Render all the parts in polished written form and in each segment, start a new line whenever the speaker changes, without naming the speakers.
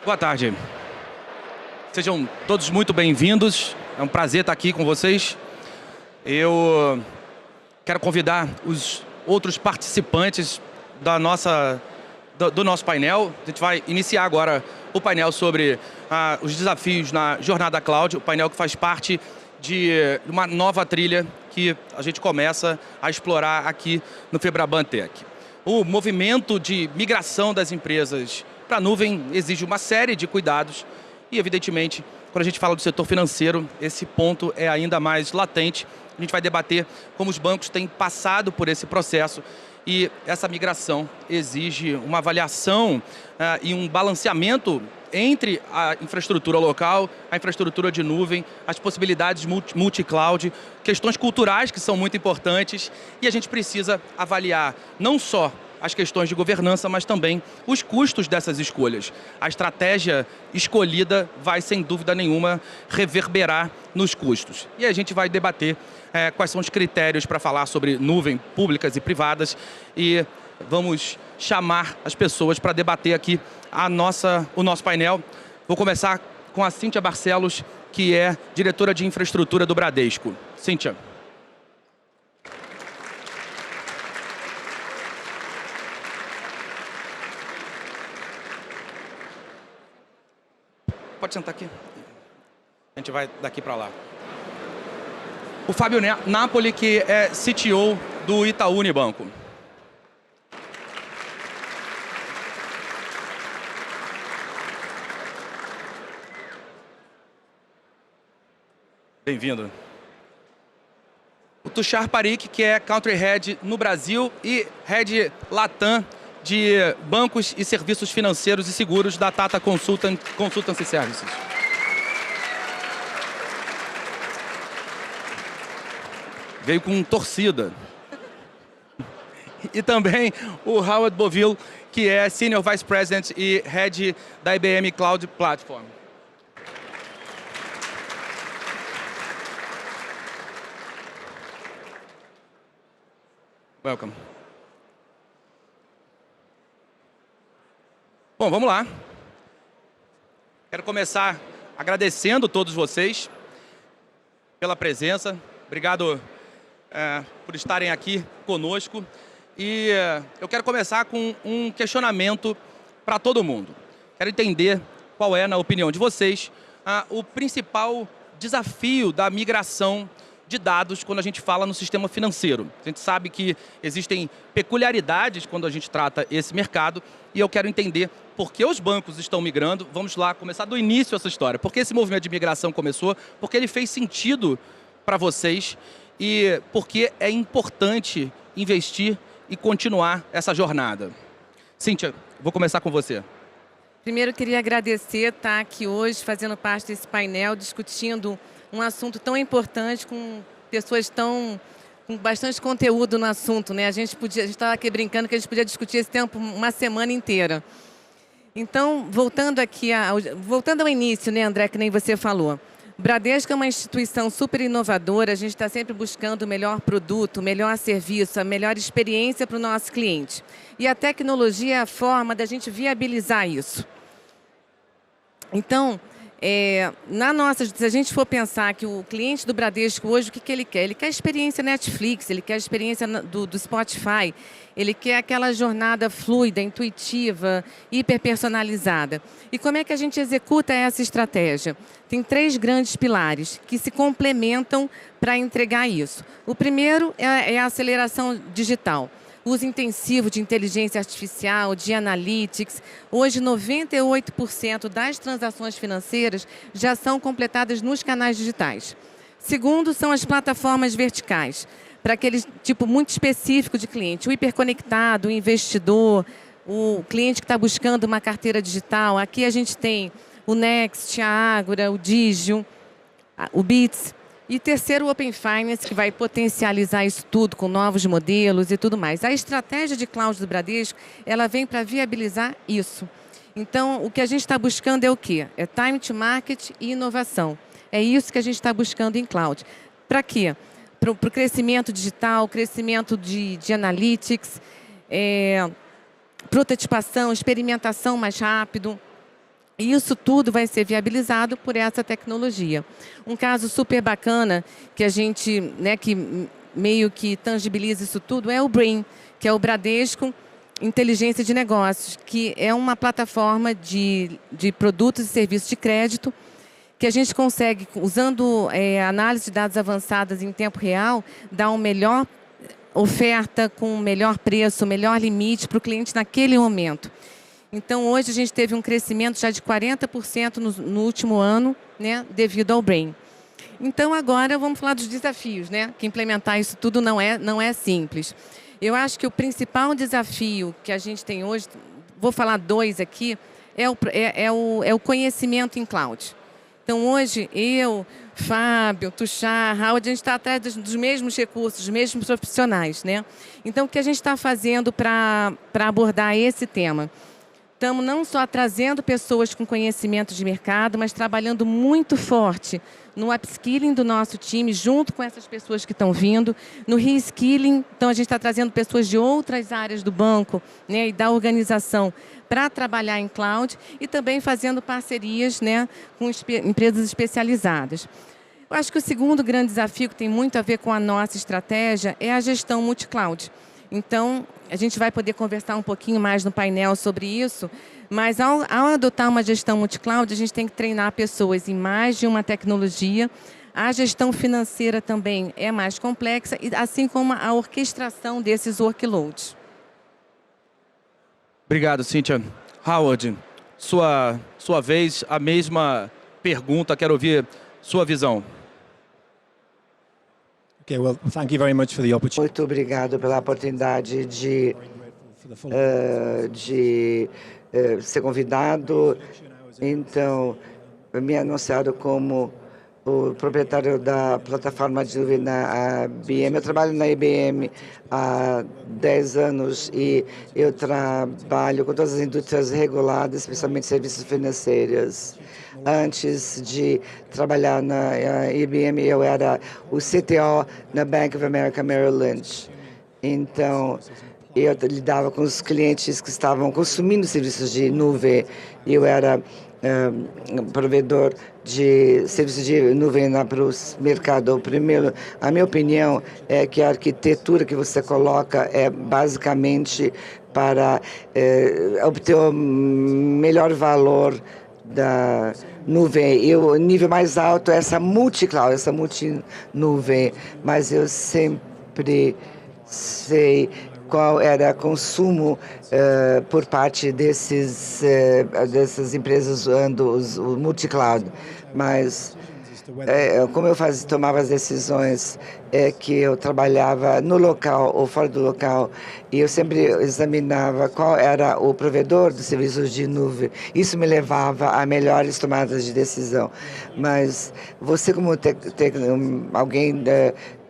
Boa tarde. Sejam todos muito bem-vindos. É um prazer estar aqui com vocês. Eu quero convidar os outros participantes do nosso painel. A gente vai iniciar agora o painel sobre os desafios na Jornada Cloud, o painel que faz parte de uma nova trilha que a gente começa a explorar aqui no Febraban Tech. O movimento de migração das empresas para a nuvem exige uma série de cuidados e, evidentemente, quando a gente fala do setor financeiro, esse ponto é ainda mais latente. A gente vai debater como os bancos têm passado por esse processo e essa migração exige uma avaliação e um balanceamento entre a infraestrutura local, a infraestrutura de nuvem, as possibilidades multi-cloud, questões culturais que são muito importantes e a gente precisa avaliar não só as questões de governança, mas também os custos dessas escolhas. A estratégia escolhida vai, sem dúvida nenhuma, reverberar nos custos. E a gente vai debater quais são os critérios para falar sobre nuvem públicas e privadas e vamos chamar as pessoas para debater aqui o nosso painel. Vou começar com a Cíntia Barcelos, que é diretora de infraestrutura do Bradesco. Cíntia. Pode sentar aqui. A gente vai daqui para lá. O Fábio Napoli, que é CTO do Itaú Unibanco. Bem-vindo. O Tushar Parikh, que é Country Head no Brasil e Head Latam de bancos e serviços financeiros e seguros da Tata Consultancy Services. Veio com torcida. E também o Howard Boville, que é Senior Vice President e Head da IBM Cloud Platform. Welcome. Bom, vamos lá. Quero começar agradecendo a todos vocês pela presença. Obrigado por estarem aqui conosco. E eu quero começar com um questionamento para todo mundo. Quero entender qual é, na opinião de vocês, o principal desafio da migração de dados quando a gente fala no sistema financeiro. A gente sabe que existem peculiaridades quando a gente trata esse mercado e eu quero entender por que os bancos estão migrando. Vamos lá, começar do início essa história. Por que esse movimento de migração começou? Por que ele fez sentido para vocês? E por que é importante investir e continuar essa jornada? Cíntia, vou começar com você.
Primeiro, eu queria agradecer estar aqui hoje, fazendo parte desse painel, discutindo um assunto tão importante, com pessoas com bastante conteúdo no assunto, né? A gente estava aqui brincando que a gente podia discutir esse tempo uma semana inteira. Então, voltando ao início, né, André, que nem você falou. O Bradesco é uma instituição super inovadora, a gente está sempre buscando o melhor produto, o melhor serviço, a melhor experiência para o nosso cliente. E a tecnologia é a forma da gente viabilizar isso. Então, se a gente for pensar que o cliente do Bradesco hoje, o que ele quer? Ele quer a experiência Netflix, ele quer a experiência do Spotify, ele quer aquela jornada fluida, intuitiva, hiperpersonalizada. E como é que a gente executa essa estratégia? Tem 3 grandes pilares que se complementam para entregar isso. O primeiro é a aceleração digital. Uso intensivo de inteligência artificial, de analytics. Hoje, 98% das transações financeiras já são completadas nos canais digitais. Segundo, são as plataformas verticais, para aquele tipo muito específico de cliente. O hiperconectado, o investidor, o cliente que está buscando uma carteira digital. Aqui a gente tem o Next, a Ágora, o Digio, o Bits. E terceiro, o Open Finance, que vai potencializar isso tudo com novos modelos e tudo mais. A estratégia de cloud do Bradesco, ela vem para viabilizar isso. Então, o que a gente está buscando é o quê? É time to market e inovação. É isso que a gente está buscando em cloud. Para quê? Para o crescimento digital, crescimento de analytics, prototipação, experimentação mais rápido. E isso tudo vai ser viabilizado por essa tecnologia. Um caso super bacana que a gente, né, que meio que tangibiliza isso tudo é o Brain, que é o Bradesco Inteligência de Negócios, que é uma plataforma de produtos e serviços de crédito que a gente consegue, usando análise de dados avançadas em tempo real, dar uma melhor oferta com o melhor preço, o melhor limite para o cliente naquele momento. Então, hoje a gente teve um crescimento já de 40% no último ano, né, devido ao Brain. Então, agora vamos falar dos desafios, né? Que implementar isso tudo não é simples. Eu acho que o principal desafio que a gente tem hoje, vou falar dois aqui, é o conhecimento em cloud. Então, hoje, eu, Fábio, Tushar, Howard, a gente está atrás dos mesmos recursos, dos mesmos profissionais, né? Então, o que a gente está fazendo para abordar esse tema? Estamos não só trazendo pessoas com conhecimento de mercado, mas trabalhando muito forte no upskilling do nosso time, junto com essas pessoas que estão vindo, no reskilling. Então, a gente está trazendo pessoas de outras áreas do banco, né, e da organização para trabalhar em cloud e também fazendo parcerias, né, com empresas especializadas. Eu acho que o segundo grande desafio, que tem muito a ver com a nossa estratégia, é a gestão multi-cloud. Então, a gente vai poder conversar um pouquinho mais no painel sobre isso, mas ao adotar uma gestão multi-cloud, a gente tem que treinar pessoas em mais de uma tecnologia. A gestão financeira também é mais complexa, assim como a orquestração desses workloads.
Obrigado, Cíntia. Howard, sua vez, a mesma pergunta, quero ouvir sua visão.
Okay, well, thank you very much for the opportunity.
Muito obrigado pela oportunidade de ser convidado. Então, me anunciaram como o proprietário da plataforma de nuvem na IBM. Eu trabalho na IBM há 10 anos e eu trabalho com todas as indústrias reguladas, especialmente serviços financeiros. Antes de trabalhar na IBM, eu era o CTO na Bank of America Merrill Lynch. Então, eu lidava com os clientes que estavam consumindo serviços de nuvem. Eu era provedor de serviços de nuvem para o mercado. Primeiro, a minha opinião é que a arquitetura que você coloca é basicamente para obter o melhor valor da nuvem. E o nível mais alto é essa multi-cloud, essa multi-nuvem, mas eu sempre sei qual era o consumo por parte dessas empresas usando o multi-cloud. Mas como eu tomava as decisões, é que eu trabalhava no local ou fora do local, e eu sempre examinava qual era o provedor dos serviços de nuvem. Isso me levava a melhores tomadas de decisão. Mas você, como alguém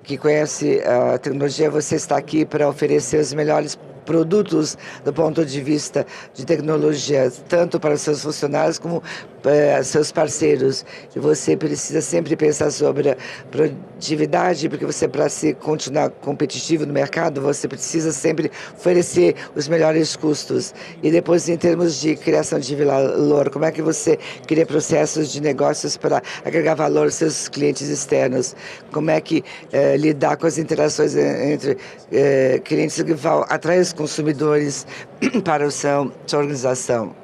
que conhece a tecnologia, você está aqui para oferecer os melhores produtos do ponto de vista de tecnologia, tanto para os seus funcionários como para seus parceiros. E você precisa sempre pensar sobre a produtividade, porque você, para se continuar competitivo no mercado, você precisa sempre oferecer os melhores custos. E depois, em termos de criação de valor, como é que você cria processos de negócios para agregar valor aos seus clientes externos? Como é que lidar com as interações entre clientes que vão atrair os consumidores para a sua organização?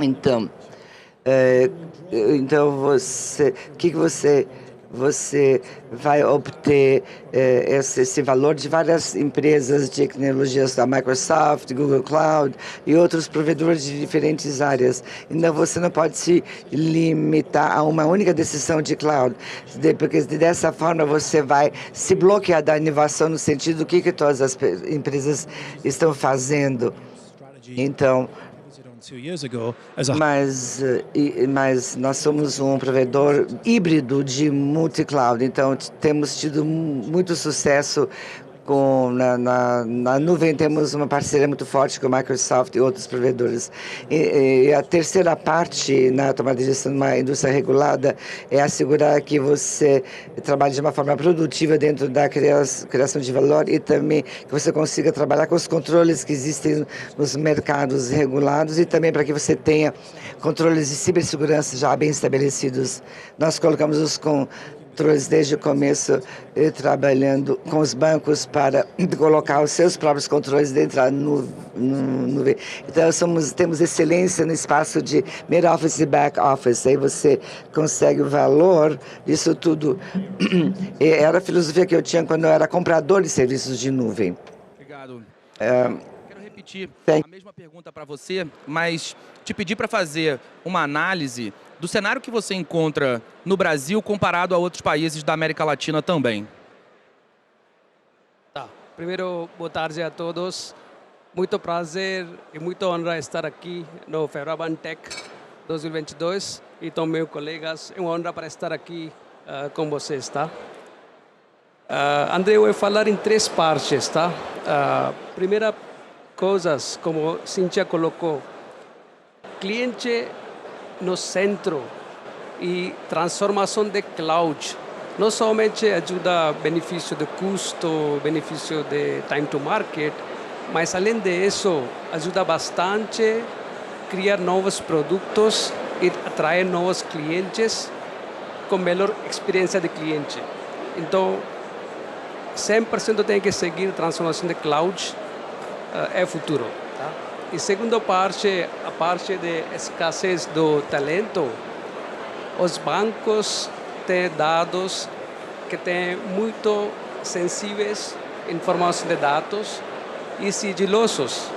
Então, você vai obter esse valor de várias empresas de tecnologias da Microsoft, Google Cloud e outros provedores de diferentes áreas. Então, você não pode se limitar a uma única decisão de cloud, porque dessa forma você vai se bloquear da inovação no sentido do que todas as empresas estão fazendo. Então, mas nós somos um provedor híbrido de multi-cloud, então temos tido muito sucesso Na nuvem temos uma parceria muito forte com a Microsoft e outros provedores. E a terceira parte na tomada de decisão de uma indústria regulada é assegurar que você trabalhe de uma forma produtiva dentro da criação de valor e também que você consiga trabalhar com os controles que existem nos mercados regulados e também para que você tenha controles de cibersegurança já bem estabelecidos. Nós colocamos os controles desde o começo, trabalhando com os bancos para colocar os seus próprios controles dentro da nuvem. Então, temos excelência no espaço de mid office e back office. Aí você consegue o valor disso tudo. E era a filosofia que eu tinha quando eu era comprador de serviços de nuvem.
Obrigado. Quero repetir a mesma pergunta para você, mas te pedir para fazer uma análise do cenário que você encontra no Brasil comparado a outros países da América Latina também.
Tá. Primeiro, boa tarde a todos. Muito prazer e muita honra estar aqui no FEBRABAN Tech 2022 e também colegas. É uma honra para estar aqui com vocês, tá? André, eu vou falar em 3 partes, tá? Primeira coisas, como Cíntia colocou, cliente no centro e transformação de cloud. Não somente ajuda benefício de custo, benefício de time to market, mas além disso, ajuda bastante a criar novos produtos e atrair novos clientes com melhor experiência de cliente. Então, 100% tem que seguir a transformação de cloud, é o futuro. Tá? E segunda parte, a parte de escassez do talento, os bancos têm dados que têm muito sensíveis, informação de dados e sigilosos.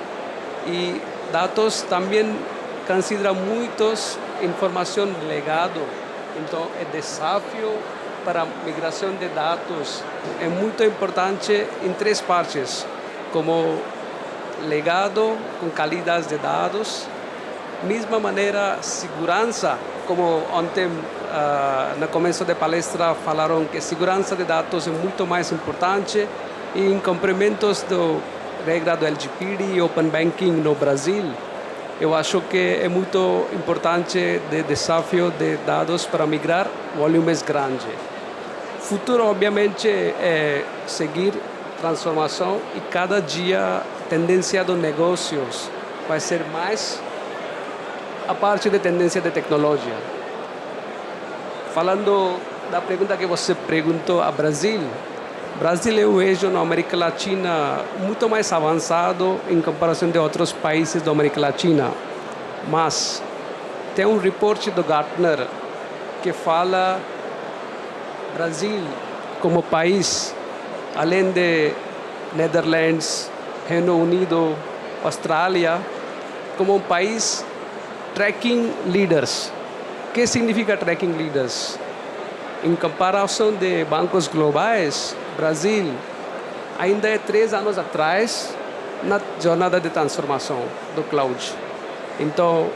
E dados também consideram muitas informação de legado. Então, é desafio para a migração de dados é muito importante em 3 partes, como legado com qualidade de dados, mesma maneira segurança, como ontem no começo da palestra falaram que segurança de dados é muito mais importante e em cumprimentos da regra do LGPD e Open Banking no Brasil, eu acho que é muito importante o desafio de dados para migrar volumes grandes. Futuro, obviamente, é seguir transformação e cada dia a tendência dos negócios vai ser mais a parte de tendência de tecnologia. Falando da pergunta que você perguntou a Brasil eu vejo na América Latina muito mais avançado em comparação de outros países da América Latina. Mas tem um reporte do Gartner que fala Brasil como país, além de Netherlands, Reino Unido, Austrália, como um país tracking leaders. O que significa tracking leaders? Em comparação de bancos globais, Brasil ainda é 3 anos atrás na jornada de transformação do cloud. Então,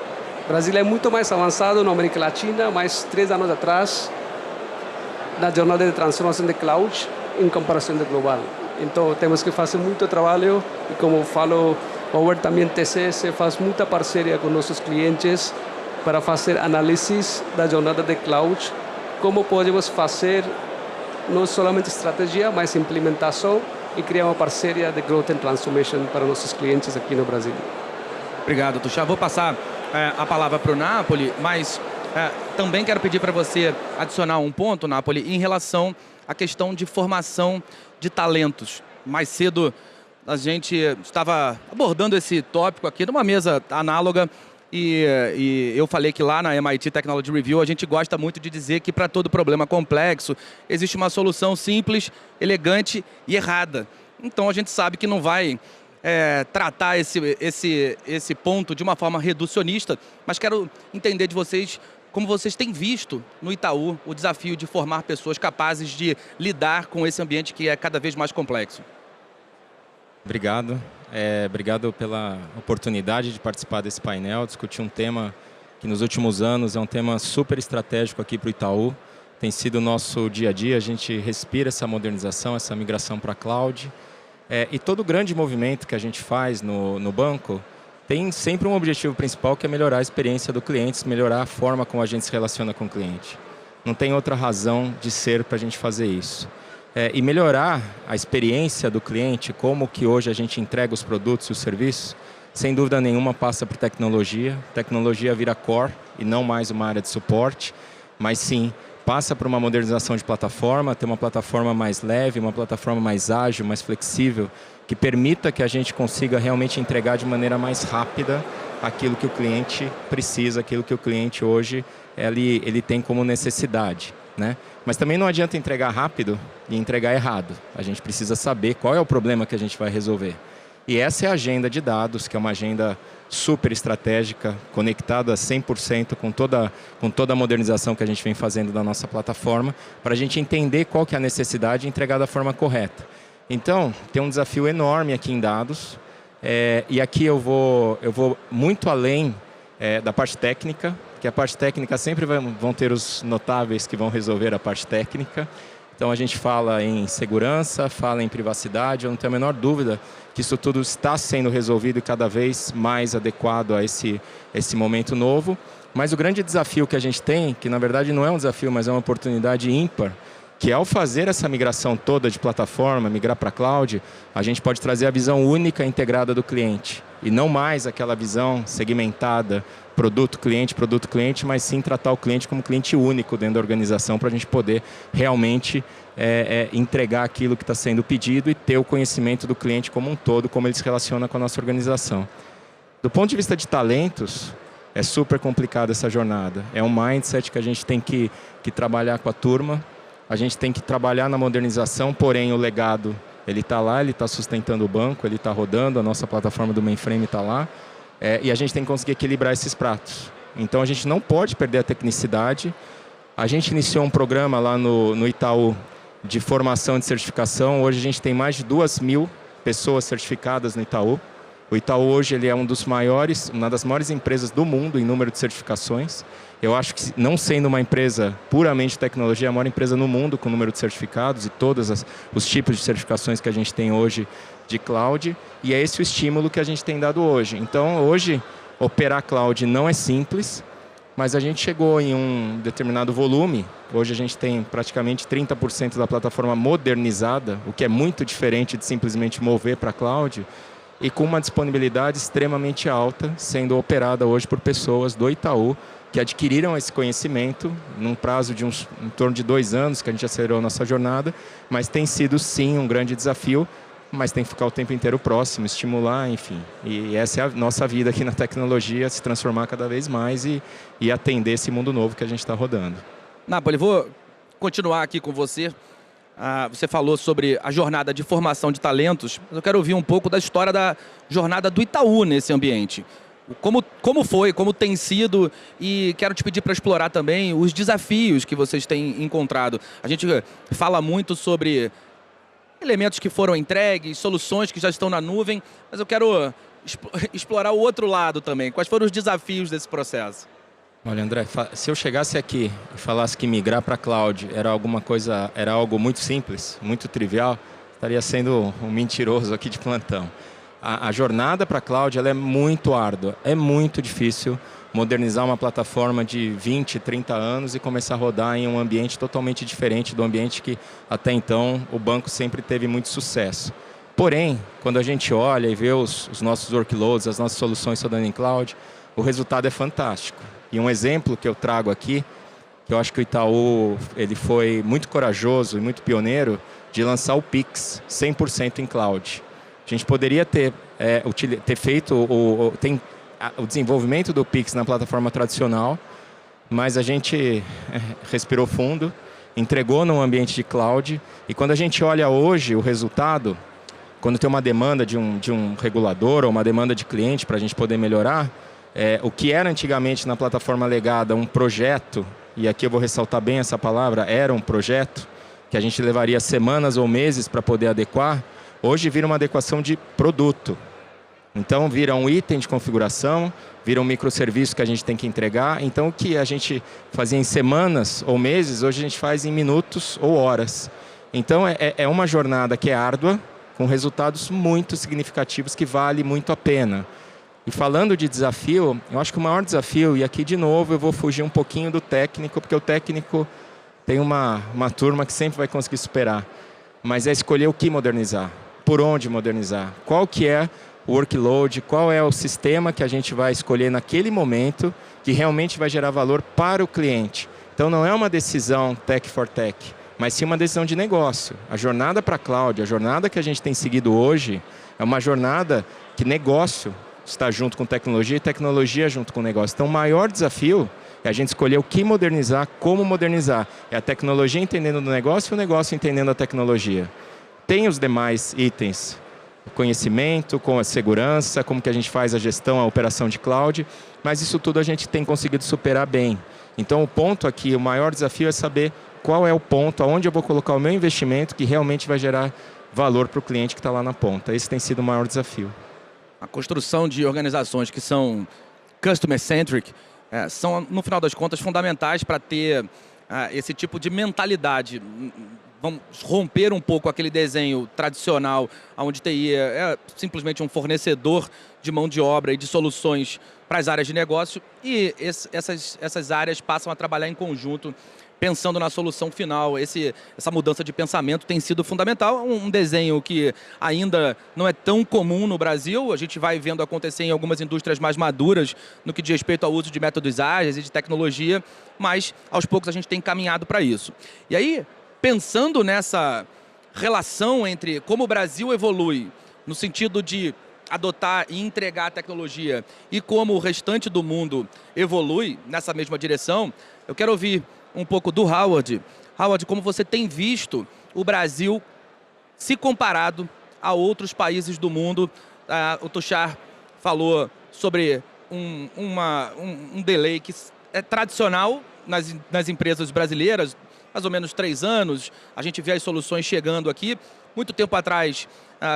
Brasil é muito mais avançado na América Latina, mas 3 anos atrás na jornada de transformação de cloud em comparação do global. Então, temos que fazer muito trabalho e, como falo, Power também TCS faz muita parceria com nossos clientes para fazer análises da jornada de cloud, como podemos fazer não somente estratégia, mas implementação e criar uma parceria de Growth and Transformation para nossos clientes aqui no Brasil.
Obrigado, Tuxá. Vou passar a palavra para o Napoli, mas também quero pedir para você adicionar um ponto, Napoli, em relação à questão de formação de talentos. Mais cedo a gente estava abordando esse tópico aqui numa mesa análoga e eu falei que lá na MIT Technology Review a gente gosta muito de dizer que para todo problema complexo existe uma solução simples, elegante e errada. Então a gente sabe que não vai tratar esse ponto de uma forma reducionista, mas quero entender de vocês como vocês têm visto no Itaú o desafio de formar pessoas capazes de lidar com esse ambiente que é cada vez mais complexo.
Obrigado. Obrigado pela oportunidade de participar desse painel, discutir um tema que nos últimos anos é um tema super estratégico aqui para o Itaú. Tem sido o nosso dia a dia, a gente respira essa modernização, essa migração para a cloud E todo grande movimento que a gente faz no banco tem sempre um objetivo principal, que é melhorar a experiência do cliente, melhorar a forma como a gente se relaciona com o cliente. Não tem outra razão de ser para a gente fazer isso. E melhorar a experiência do cliente, como que hoje a gente entrega os produtos e os serviços, sem dúvida nenhuma passa por tecnologia. Tecnologia vira core e não mais uma área de suporte, mas sim passa por uma modernização de plataforma, ter uma plataforma mais leve, uma plataforma mais ágil, mais flexível, que permita que a gente consiga realmente entregar de maneira mais rápida aquilo que o cliente precisa, aquilo que o cliente hoje ele tem como necessidade, né? Mas também não adianta entregar rápido e entregar errado. A gente precisa saber qual é o problema que a gente vai resolver. E essa é a agenda de dados, que é uma agenda super estratégica, conectada 100% com toda a modernização que a gente vem fazendo da nossa plataforma, para a gente entender qual que é a necessidade e entregar da forma correta. Então, tem um desafio enorme aqui em dados, e aqui eu vou muito além da parte técnica, que a parte técnica sempre vão ter os notáveis que vão resolver a parte técnica. Então a gente fala em segurança, fala em privacidade, eu não tenho a menor dúvida que isso tudo está sendo resolvido e cada vez mais adequado a esse momento novo. Mas o grande desafio que a gente tem, que na verdade não é um desafio, mas é uma oportunidade ímpar, que ao fazer essa migração toda de plataforma, migrar para cloud, a gente pode trazer a visão única e integrada do cliente. E não mais aquela visão segmentada, produto-cliente, mas sim tratar o cliente como cliente único dentro da organização, para a gente poder realmente entregar aquilo que está sendo pedido e ter o conhecimento do cliente como um todo, como ele se relaciona com a nossa organização. Do ponto de vista de talentos, é super complicada essa jornada. É um mindset que a gente tem que trabalhar com a turma. A gente tem que trabalhar na modernização, porém o legado ele está lá, ele está sustentando o banco, ele está rodando, a nossa plataforma do mainframe está lá, e a gente tem que conseguir equilibrar esses pratos. Então a gente não pode perder a tecnicidade. A gente iniciou um programa lá no Itaú de formação de certificação. Hoje a gente tem mais de 2.000 pessoas certificadas no Itaú. O Itaú hoje ele é uma das maiores empresas do mundo em número de certificações. Eu acho que, não sendo uma empresa puramente de tecnologia, é a maior empresa no mundo com número de certificados e todos os tipos de certificações que a gente tem hoje de cloud. E é esse o estímulo que a gente tem dado hoje. Então, hoje, operar cloud não é simples, mas a gente chegou em um determinado volume. Hoje a gente tem praticamente 30% da plataforma modernizada, o que é muito diferente de simplesmente mover para cloud, e com uma disponibilidade extremamente alta, sendo operada hoje por pessoas do Itaú, que adquiriram esse conhecimento num prazo de em torno de 2 anos, que a gente acelerou a nossa jornada, mas tem sido sim um grande desafio, mas tem que ficar o tempo inteiro próximo, estimular, enfim. E essa é a nossa vida aqui na tecnologia, se transformar cada vez mais e atender esse mundo novo que a gente está rodando.
Napoli, vou continuar aqui com você. Você falou sobre a jornada de formação de talentos, mas eu quero ouvir um pouco da história da jornada do Itaú nesse ambiente. Como foi, como tem sido, e quero te pedir para explorar também os desafios que vocês têm encontrado. A gente fala muito sobre elementos que foram entregues, soluções que já estão na nuvem, mas eu quero explorar o outro lado também. Quais foram os desafios desse processo?
Olha, André, se eu chegasse aqui e falasse que migrar para cloud era algo muito simples, muito trivial, estaria sendo um mentiroso aqui de plantão. A jornada para cloud ela é muito árdua, é muito difícil modernizar uma plataforma de 20, 30 anos e começar a rodar em um ambiente totalmente diferente do ambiente que até então o banco sempre teve muito sucesso. Porém, quando a gente olha e vê os nossos workloads, as nossas soluções rodando em cloud, o resultado é fantástico. E um exemplo que eu trago aqui, que eu acho que o Itaú ele foi muito corajoso e muito pioneiro de lançar o Pix 100% em cloud. A gente poderia ter feito o desenvolvimento do Pix na plataforma tradicional, mas a gente respirou fundo, entregou num ambiente de cloud, e quando a gente olha hoje o resultado, quando tem uma demanda de um regulador ou uma demanda de cliente para a gente poder melhorar, o que era antigamente na plataforma legada um projeto, e aqui eu vou ressaltar bem essa palavra, era um projeto, que a gente levaria semanas ou meses para poder adequar, hoje vira uma adequação de produto. Então vira um item de configuração, vira um microserviço que a gente tem que entregar. Então o que a gente fazia em semanas ou meses, hoje a gente faz em minutos ou horas. Então é uma jornada que é árdua, com resultados muito significativos que vale muito a pena. E falando de desafio, eu acho que o maior desafio, e aqui de novo eu vou fugir um pouquinho do técnico, porque o técnico tem uma turma que sempre vai conseguir superar, mas é escolher o que modernizar, por onde modernizar, qual que é o workload, qual é o sistema que a gente vai escolher naquele momento que realmente vai gerar valor para o cliente. Então não é uma decisão tech for tech, mas sim uma decisão de negócio. A jornada para a cloud, a jornada que a gente tem seguido hoje, é uma jornada que negócio está junto com tecnologia e tecnologia junto com negócio. Então o maior desafio é a gente escolher o que modernizar, como modernizar. É a tecnologia entendendo do negócio e o negócio entendendo a tecnologia. Tem os demais itens, conhecimento, com a segurança, como que a gente faz a gestão, a operação de cloud, mas isso tudo a gente tem conseguido superar bem. Então o ponto aqui, o maior desafio é saber qual é o ponto, aonde eu vou colocar o meu investimento que realmente vai gerar valor para o cliente que está lá na ponta. Esse tem sido o maior desafio.
A construção de organizações que são customer-centric são, no final das contas, fundamentais para ter esse tipo de mentalidade. Vamos romper um pouco aquele desenho tradicional, onde TI é simplesmente um fornecedor de mão de obra e de soluções para as áreas de negócio, e essas áreas passam a trabalhar em conjunto, pensando na solução final. Essa mudança de pensamento tem sido fundamental. Um desenho que ainda não é tão comum no Brasil, a gente vai vendo acontecer em algumas indústrias mais maduras no que diz respeito ao uso de métodos ágeis e de tecnologia, mas aos poucos a gente tem caminhado para isso. E aí, pensando nessa relação entre como o Brasil evolui no sentido de adotar e entregar a tecnologia e como o restante do mundo evolui nessa mesma direção, eu quero ouvir um pouco do Howard. Howard, como você tem visto o Brasil se comparado a outros países do mundo? O Tushar falou sobre um delay que é tradicional nas empresas brasileiras, mais ou menos 3 anos. A gente vê as soluções chegando aqui. Muito tempo atrás,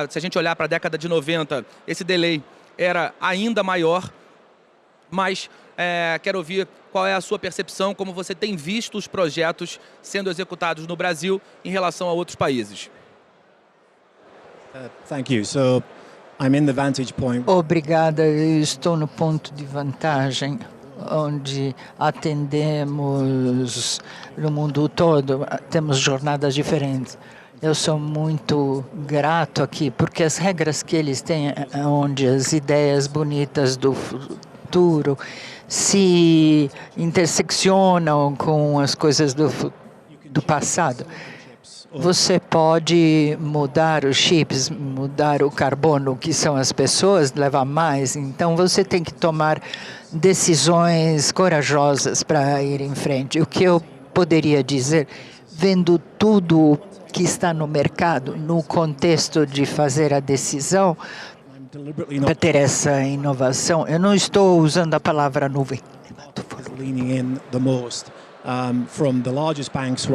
se a gente olhar para a década de 90, esse delay era ainda maior, mas quero ouvir qual é a sua percepção, como você tem visto os projetos sendo executados no Brasil em relação a outros países.
Thank you. So, I'm in the vantage point.
Obrigada, eu estou no ponto de vantagem, onde atendemos no mundo todo, temos jornadas diferentes. Eu sou muito grato aqui, porque as regras que eles têm, onde as ideias bonitas do futuro se interseccionam com as coisas do passado. Você pode mudar os chips, mudar o carbono, que são as pessoas, levar mais. Então, você tem que tomar decisões corajosas para ir em frente. O que eu poderia dizer, vendo tudo que está no mercado, no contexto de fazer a decisão, para ter essa inovação, eu não estou usando a palavra nuvem.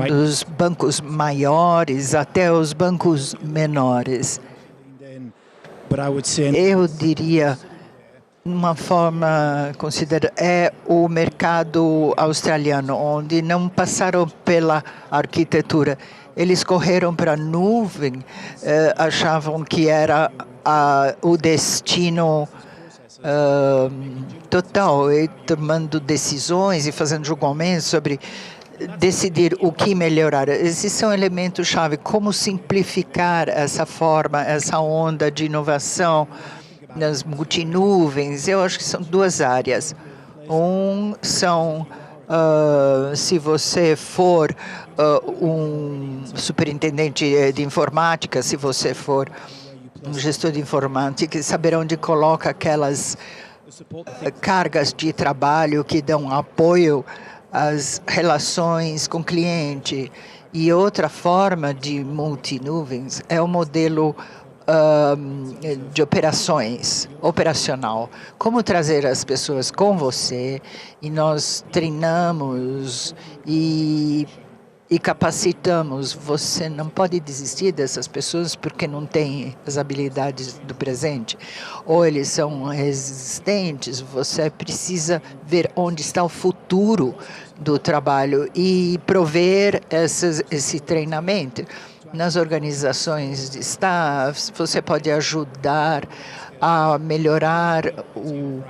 Dos bancos maiores até os bancos menores. Eu diria, uma forma considerada, é o mercado australiano, onde não passaram pela arquitetura. Eles correram para a nuvem, achavam que era o destino total, e tomando decisões e fazendo julgamentos sobre decidir o que melhorar. Esses são elementos-chave. Como simplificar essa forma, essa onda de inovação nas multinuvens? Eu acho que são 2 áreas. São, se você for um superintendente de informática, se você for um gestor de informática, saber onde coloca aquelas cargas de trabalho que dão apoio às relações com o cliente. E outra forma de multinuvens é o modelo de operacional. Como trazer as pessoas com você, e nós treinamos e capacitamos. Você não pode desistir dessas pessoas porque não tem as habilidades do presente, ou eles são resistentes. Você precisa ver onde está o futuro do trabalho e prover esse treinamento. nas organizações de staff, você pode ajudar a melhorar o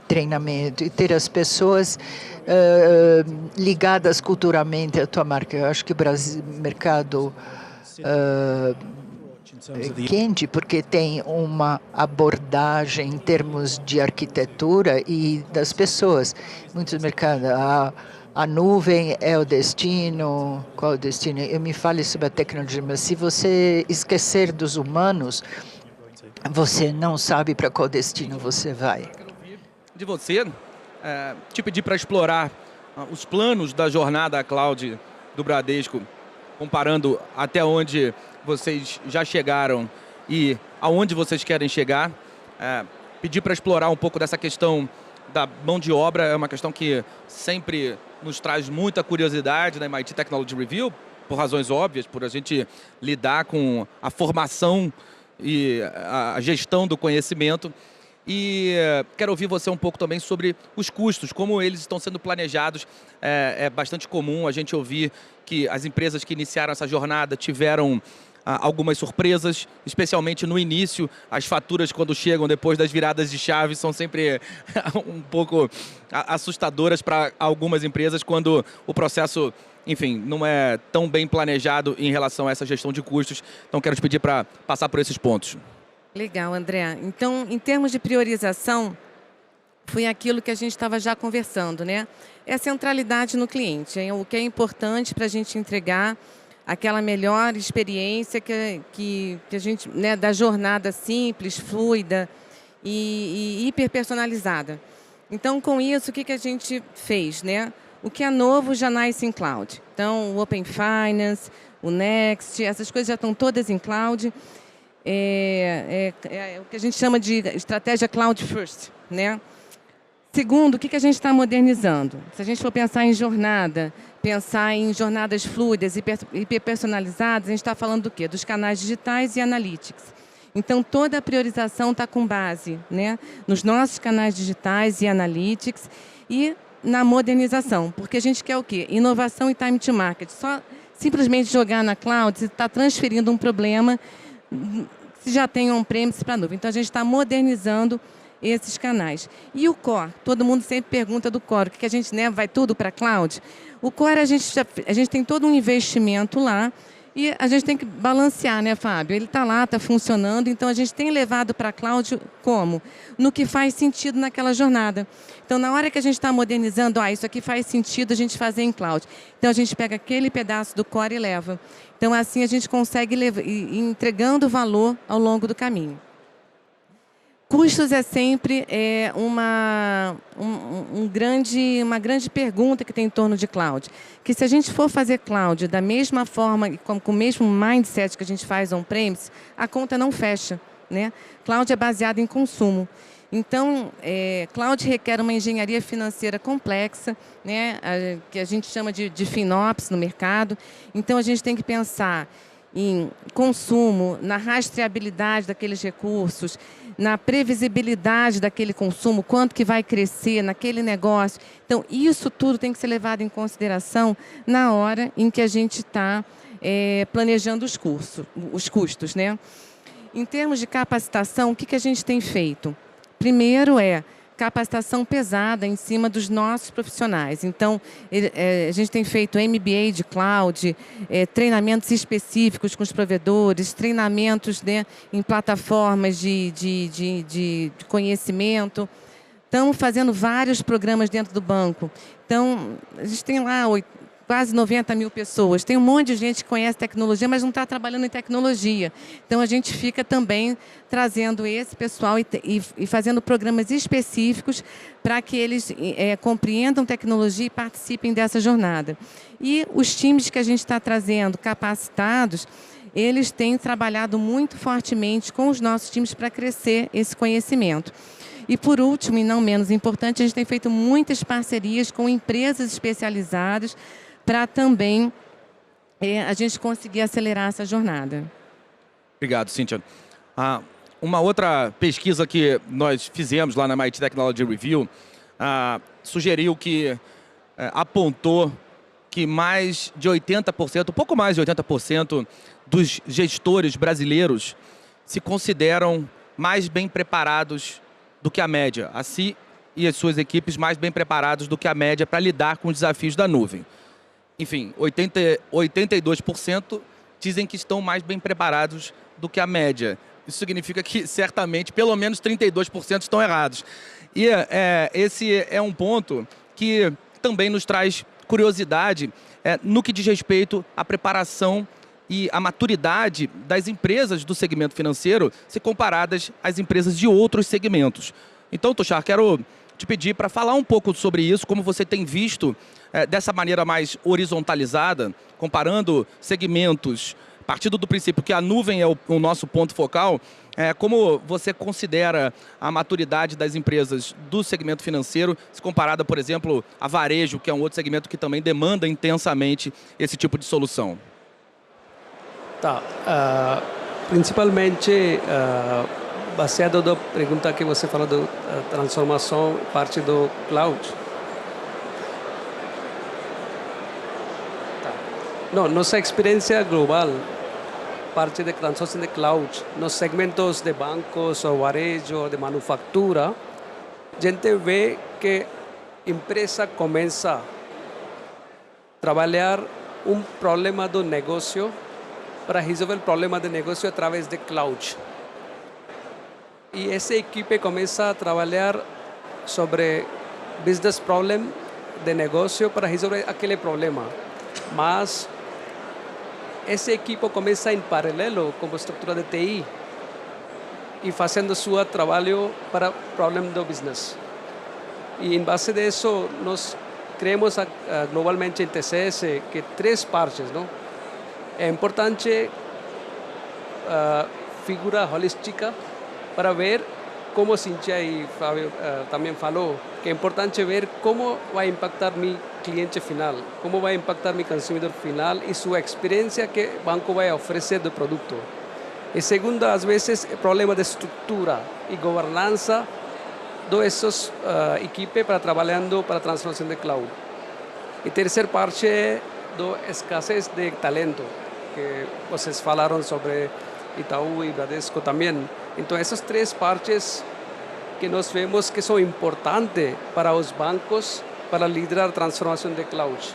treinamento e ter as pessoas ligadas culturalmente à tua marca. Eu acho que o mercado quente, porque tem uma abordagem em termos de arquitetura e das pessoas. Muitos mercados, a nuvem é o destino, qual é o destino? Eu me fale sobre a tecnologia, mas se você esquecer dos humanos, você não sabe para qual destino você vai.
De você, te pedir para explorar os planos da jornada cloud do Bradesco, comparando até onde vocês já chegaram e aonde vocês querem chegar. Pedir para explorar um pouco dessa questão da mão de obra, é uma questão que sempre nos traz muita curiosidade na MIT Technology Review, por razões óbvias, por a gente lidar com a formação e a gestão do conhecimento. E quero ouvir você um pouco também sobre os custos, como eles estão sendo planejados. É bastante comum a gente ouvir que as empresas que iniciaram essa jornada tiveram algumas surpresas, especialmente no início. As faturas, quando chegam depois das viradas de chave, são sempre um pouco assustadoras para algumas empresas quando o processo, enfim, não é tão bem planejado em relação a essa gestão de custos. Então, quero te pedir para passar por esses pontos.
Legal, André. Então, em termos de priorização, foi aquilo que a gente estava já conversando, né? É a centralidade no cliente, o que é importante para a gente entregar aquela melhor experiência que a gente, né, da jornada simples, fluida e hiperpersonalizada. Então, com isso, o que a gente fez, né? O que é novo já nasce em cloud. Então, o Open Finance, o Next, essas coisas já estão todas em cloud. É o que a gente chama de estratégia Cloud First, né? Segundo, o que a gente está modernizando? Se a gente for pensar em jornada, pensar em jornadas fluidas e hiperpersonalizadas, a gente está falando do quê? Dos canais digitais e analytics. Então, toda a priorização está com base, né, nos nossos canais digitais e analytics e na modernização, porque a gente quer o quê? Inovação e time to market. Só simplesmente jogar na cloud, você está transferindo um problema se já tem on-premise para a nuvem. Então, a gente está modernizando esses canais. E o core? Todo mundo sempre pergunta do core, o que a gente, né, vai tudo para a cloud? O core, a gente tem todo um investimento lá e a gente tem que balancear, né, Fábio? Ele está lá, está funcionando, então a gente tem levado para a cloud como? No que faz sentido naquela jornada. Então, na hora que a gente está modernizando, isso aqui faz sentido a gente fazer em cloud. Então, a gente pega aquele pedaço do core e leva. Então, assim, a gente consegue ir entregando valor ao longo do caminho. Custos é sempre uma grande pergunta que tem em torno de cloud. Que se a gente for fazer cloud da mesma forma, com o mesmo mindset que a gente faz on-premise, a conta não fecha, né? Cloud é baseado em consumo. Então, cloud requer uma engenharia financeira complexa, né? Que a gente chama de FinOps no mercado. Então, a gente tem que pensar em consumo, na rastreabilidade daqueles recursos, na previsibilidade daquele consumo, quanto que vai crescer naquele negócio. Então, isso tudo tem que ser levado em consideração na hora em que a gente está planejando os custos, né? Em termos de capacitação, o que a gente tem feito? Primeiro capacitação pesada em cima dos nossos profissionais. Então, a gente tem feito MBA de cloud, treinamentos específicos com os provedores, treinamentos, né, em plataformas de conhecimento. Estamos fazendo vários programas dentro do banco. Então, a gente tem lá quase 90 mil pessoas. Tem um monte de gente que conhece tecnologia, mas não está trabalhando em tecnologia. Então, a gente fica também trazendo esse pessoal e fazendo programas específicos para que eles compreendam tecnologia e participem dessa jornada. E os times que a gente está trazendo capacitados, eles têm trabalhado muito fortemente com os nossos times para crescer esse conhecimento. E, por último, e não menos importante, a gente tem feito muitas parcerias com empresas especializadas para também a gente conseguir acelerar essa jornada.
Obrigado, Cíntia. Uma outra pesquisa que nós fizemos lá na MIT Technology Review sugeriu que apontou que mais de 80%, um pouco mais de 80% dos gestores brasileiros se consideram mais bem preparados do que a média. A Si e as suas equipes mais bem preparados do que a média para lidar com os desafios da nuvem. Enfim, 82% dizem que estão mais bem preparados do que a média. Isso significa que, certamente, pelo menos 32% estão errados. E esse é um ponto que também nos traz curiosidade no que diz respeito à preparação e à maturidade das empresas do segmento financeiro se comparadas às empresas de outros segmentos. Então, Tushar, quero te pedir para falar um pouco sobre isso, como você tem visto dessa maneira mais horizontalizada, comparando segmentos, partindo do princípio que a nuvem é o nosso ponto focal, como você considera a maturidade das empresas do segmento financeiro, se comparada, por exemplo, a varejo, que é um outro segmento que também demanda intensamente esse tipo de solução?
Tá. Principalmente, baseado na pergunta que você falou da transformação, parte do cloud. Tá. Não, nossa experiência global, parte de transformação de cloud, nos segmentos de bancos, ou varejo, de manufatura, a gente vê que a empresa começa a trabalhar um problema do negócio para resolver o problema de negócio através de cloud. E essa equipe começa a trabalhar sobre business problem de negócio para resolver aquele problema. Mas essa equipe começa em paralelo com a estrutura de TI e fazendo seu trabalho para o problema do business. E em base disso, nós criamos globalmente em TCS que três partes, não? É importante figura holística para ver como Cíntia e Fábio também falou, que é importante ver como vai impactar meu cliente final, como vai impactar meu consumidor final e sua experiência que o banco vai oferecer do produto. E segundo, às vezes, é problema de estrutura e governança dessas equipes para trabalhando para a transformação de cloud. E terceira parte é da escassez de talento, que vocês falaram sobre Itaú e Bradesco também. Então, essas três partes que nós vemos que são importantes para os bancos para liderar a transformação de cloud.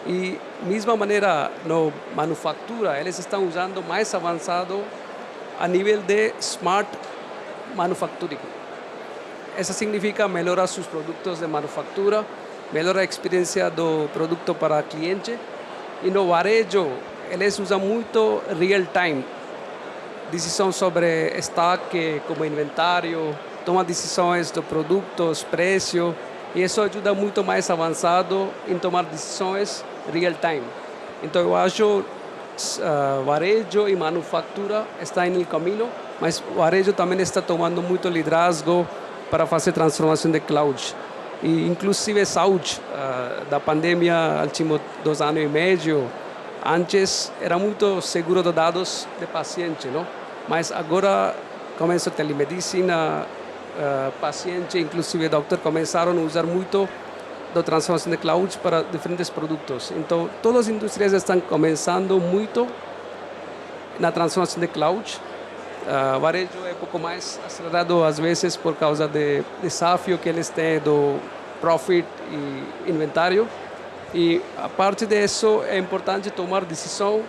E, mesma maneira, na manufatura, eles estão usando mais avançado a nível de smart manufacturing. Isso significa melhorar seus produtos de manufatura, melhorar a experiência do produto para o cliente. E no varejo, eles usam muito real-time. Decisão sobre estoque, como inventário, toma decisões de produtos, preço, e isso ajuda muito mais avançado em tomar decisões real-time. Então, eu acho varejo e manufatura estão no caminho, mas o varejo também está tomando muito liderazgo para fazer transformação de cloud. E, inclusive, saúde, da pandemia, últimos 2 anos e meio, antes era muito seguro de dados de paciente, não? Mas agora começa a telemedicina, paciente, inclusive doutor, começaram a usar muito da transformação de cloud para diferentes produtos. Então, todas as indústrias estão começando muito na transformação de cloud. Varejo é um pouco mais acelerado, às vezes, por causa do desafio que eles têm do profit e inventário. E, a parte disso, é importante tomar decisão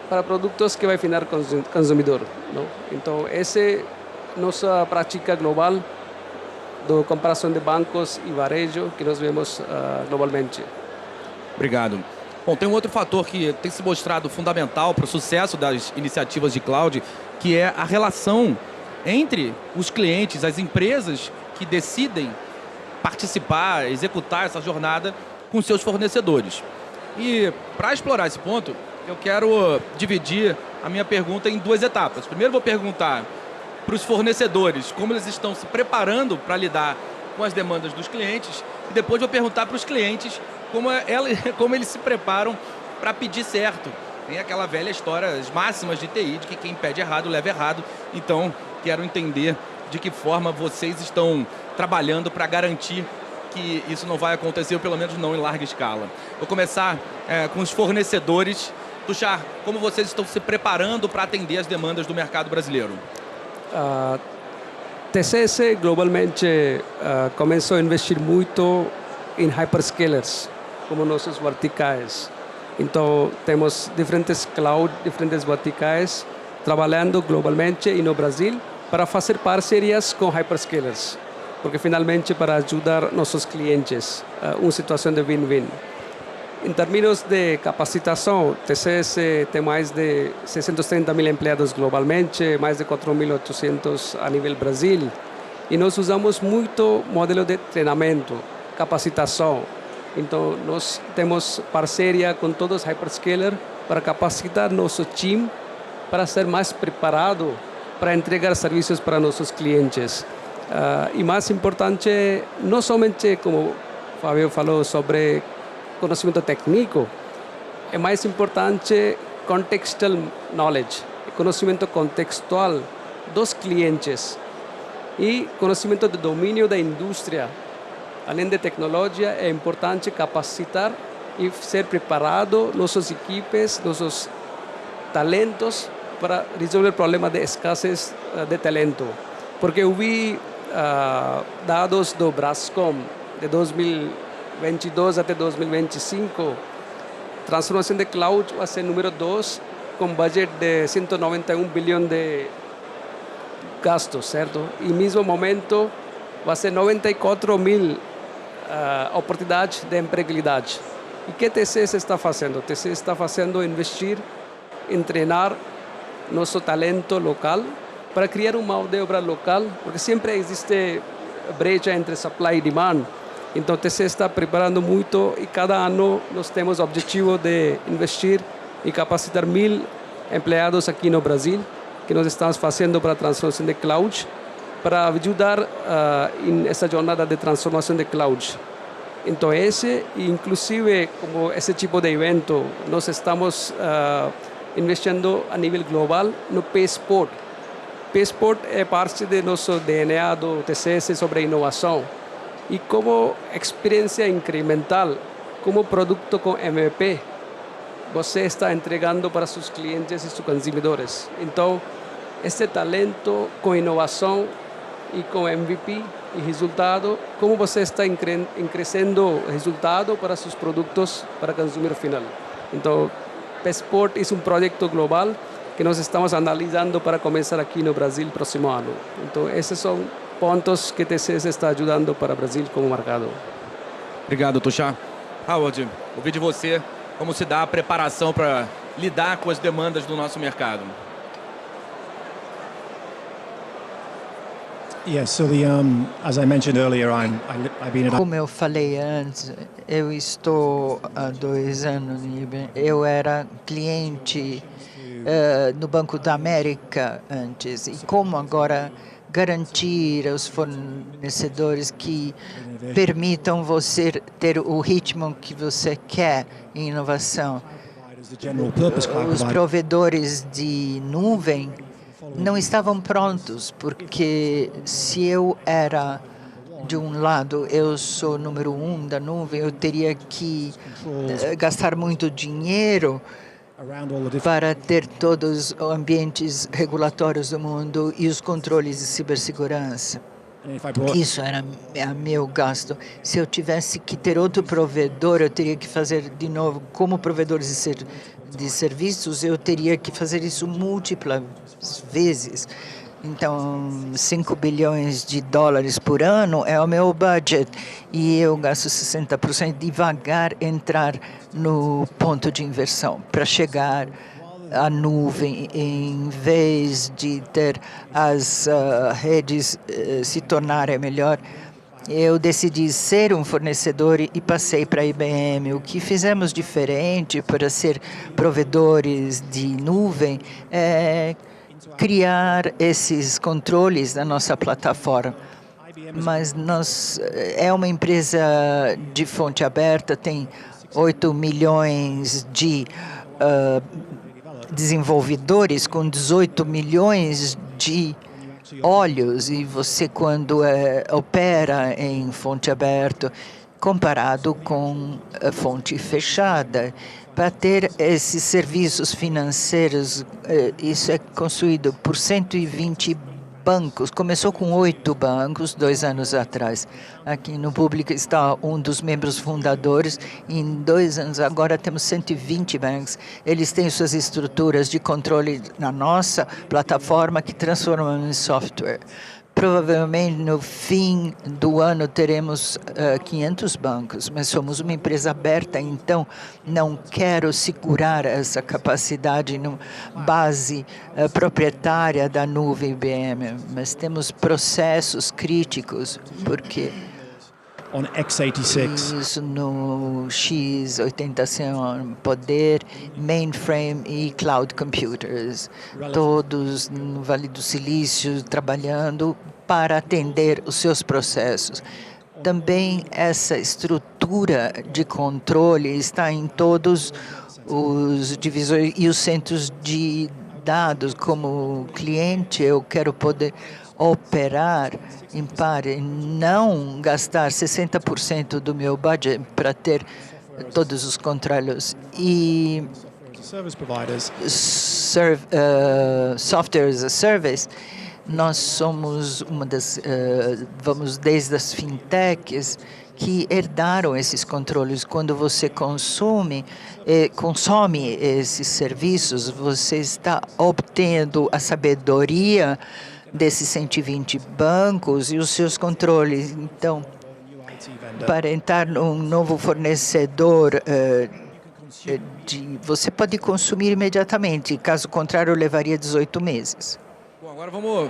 para produtos que vai afinar com o consumidor, não? Então, essa é nossa prática global da comparação de bancos e varejo que nós vemos globalmente.
Obrigado. Bom, tem um outro fator que tem se mostrado fundamental para o sucesso das iniciativas de cloud, que é a relação entre os clientes, as empresas que decidem participar, executar essa jornada com seus fornecedores. E para explorar esse ponto, eu quero dividir a minha pergunta em 2 etapas. Primeiro vou perguntar para os fornecedores como eles estão se preparando para lidar com as demandas dos clientes, e depois vou perguntar para os clientes como eles se preparam para pedir certo. Tem aquela velha história, as máximas de TI, de que quem pede errado leva errado. Então, quero entender de que forma vocês estão trabalhando para garantir que isso não vai acontecer, ou pelo menos não em larga escala. Vou começar com os fornecedores. Tushar, como vocês estão se preparando para atender as demandas do mercado brasileiro?
TCS globalmente começou a investir muito em hyperscalers, como nossos verticais. Então, temos diferentes cloud, diferentes verticais, trabalhando globalmente e no Brasil para fazer parcerias com hyperscalers, porque finalmente para ajudar nossos clientes, uma situação de win-win. Em termos de capacitação, TCS tem mais de 630 mil empregados globalmente, mais de 4.800 a nível Brasil, e nós usamos muito modelo de treinamento, capacitação. Então, nós temos parceria com todos os hyperscalers para capacitar nosso time para ser mais preparado para entregar serviços para nossos clientes. E mais importante, não somente, como o Fábio falou, sobre conhecimento técnico, é mais importante contextual knowledge, conhecimento contextual dos clientes e conhecimento do domínio da indústria. Além de tecnologia, é importante capacitar e ser preparado nossas equipes, nossos talentos para resolver o problema de escassez de talento. Porque eu vi dados do Brascom de 2022 até 2025, transformação de cloud vai ser número 2, com budget de 191 bilhões de gastos, certo? E no mesmo momento vai ser 94 mil oportunidades de empregabilidade. E o que a TCS está fazendo? A TCS está fazendo investir em treinar nosso talento local para criar uma mão de obra local, porque sempre existe brecha entre supply e demand. Então, a TCS está preparando muito e cada ano nós temos o objetivo de investir e capacitar 1.000 empregados aqui no Brasil, que nós estamos fazendo para a transformação de cloud, para ajudar nessa jornada de transformação de cloud. Então, inclusive, como esse tipo de evento, nós estamos investindo a nível global no PSPort. PSPort é parte do nosso DNA do TCS sobre inovação. E como experiência incremental, como produto com MVP, você está entregando para seus clientes e seus consumidores. Então, esse talento com inovação e com MVP e resultado, como você está crescendo resultado para seus produtos para o consumidor final. Então, PSPort é um projeto global que nós estamos analisando para começar aqui no Brasil próximo ano. Então, esses são pontos que a TCS está ajudando para o Brasil como mercado.
Obrigado, Tushar. Howard, ouvi de você como se dá a preparação para lidar com as demandas do nosso mercado.
Yes, so as I mentioned earlier, I've been at
Como eu falei antes, eu estou há 2 anos, eu era cliente no Banco da América antes, e como agora garantir aos fornecedores que permitam você ter o ritmo que você quer em inovação. Os provedores de nuvem não estavam prontos, porque se eu era, de um lado, eu sou número 1 da nuvem, eu teria que gastar muito dinheiro para ter todos os ambientes regulatórios do mundo e os controles de cibersegurança. Isso era meu gasto. Se eu tivesse que ter outro provedor, eu teria que fazer de novo. Como provedor de serviços, eu teria que fazer isso múltiplas vezes. Então, 5 bilhões de dólares por ano é o meu budget e eu gasto 60% devagar entrar no ponto de inversão para chegar à nuvem, em vez de ter as redes se tornarem melhor. Eu decidi ser um fornecedor e passei para a IBM. O que fizemos diferente para ser provedores de nuvem é criar esses controles na nossa plataforma. Mas é uma empresa de fonte aberta, tem 8 milhões de desenvolvedores com 18 milhões de olhos e você quando opera em fonte aberta comparado com a fonte fechada. Para ter esses serviços financeiros, isso é construído por 120 bancos. Começou com 8 bancos 2 anos atrás. Aqui no Público está um dos membros fundadores. Em 2 anos agora temos 120 bancos. Eles têm suas estruturas de controle na nossa plataforma que transformam em software. Provavelmente no fim do ano teremos 500 bancos, mas somos uma empresa aberta, então não quero segurar essa capacidade na base proprietária da nuvem IBM, mas temos processos críticos, porque
On x86.
isso no x86 poder, mainframe e cloud computers, todos no Vale do Silício trabalhando para atender os seus processos. Também essa estrutura de controle está em todos os divisores e os centros de dados. Como cliente, eu quero poder operar em par e não gastar 60% do meu budget para ter todos os controles. E
Service providers.
software as a service, nós somos uma das, vamos desde as fintechs que herdaram esses controles. Quando você consome esses serviços, você está obtendo a sabedoria desses 120 bancos e os seus controles. Então, para entrar num novo fornecedor, você pode consumir imediatamente, caso contrário, levaria 18 meses.
Bom, agora vamos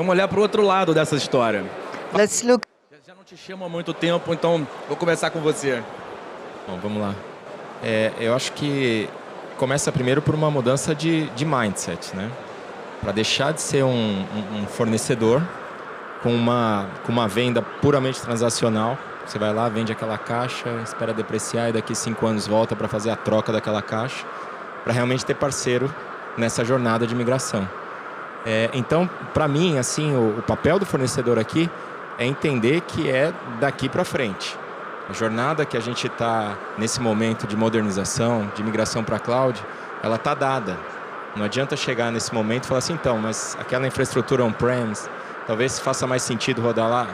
olhar para o outro lado dessa história.
Let's look.
Já não te chamo há muito tempo, então vou começar com você.
Bom, vamos lá. Eu acho que começa primeiro por uma mudança de mindset, né? Para deixar de ser um fornecedor com uma venda puramente transacional. Você vai lá, vende aquela caixa, espera depreciar e daqui 5 anos volta para fazer a troca daquela caixa, para realmente ter parceiro nessa jornada de migração. Então, para mim, assim, o papel do fornecedor aqui é entender que é daqui para frente. A jornada que a gente está nesse momento de modernização, de migração para a cloud, ela está dada. Não adianta chegar nesse momento e falar assim, então, mas aquela infraestrutura on-premise, talvez faça mais sentido rodar lá.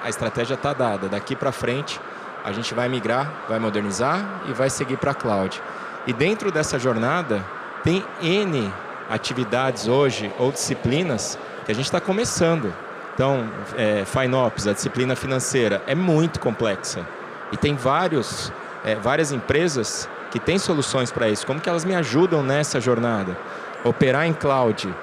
A estratégia está dada. Daqui para frente, a gente vai migrar, vai modernizar e vai seguir para a cloud. E dentro dessa jornada, tem N atividades hoje ou disciplinas que a gente está começando. Então, FinOps, a disciplina financeira, é muito complexa. E tem várias empresas que têm soluções para isso. Como que elas me ajudam nessa jornada? Operar em cloud